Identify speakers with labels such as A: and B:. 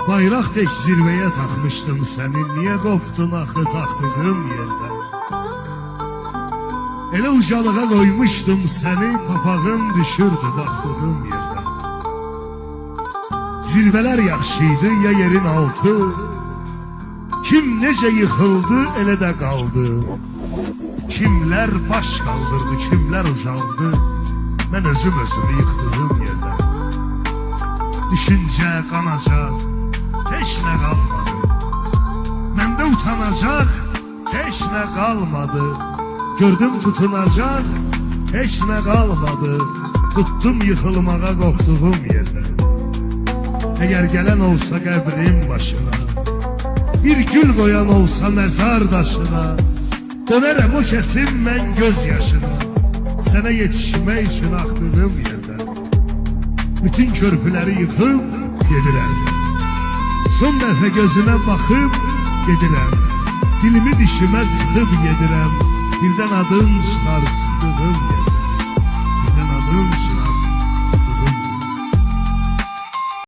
A: Bayraq tek zirveye takmıştım seni, niye koptun axı taxtığım yerden? Elə ucalığa koymuştum seni, papağım düşürdü baktığım yerden. Zirveler yaxşıydı ya yerin altı, kim nece yıkıldı elə de kaldı. Kimler baş kaldırdı, kimler ucaldı, ben özümü yıktığım yerden. Düşünce kanacak, hiç ne kalmadı. Mende utanacak, hiç ne kalmadı. Gördüm tutunacak, hiç ne kalmadı. Tuttum yıkılmağa korktuğum yerden. Eğer gelen olsa qəbrim başına, bir gül koyan olsa mezar taşına, dönerem o kesin ben gözyaşına, sana yetişmek için aktığım yerden. Bütün körpüleri yıkıp gedirəm. Son dəfə gözüne bakıp gedirəm. Dilimi dişime sıkıp yedirəm. Birden adın çıkar sıktığım yer.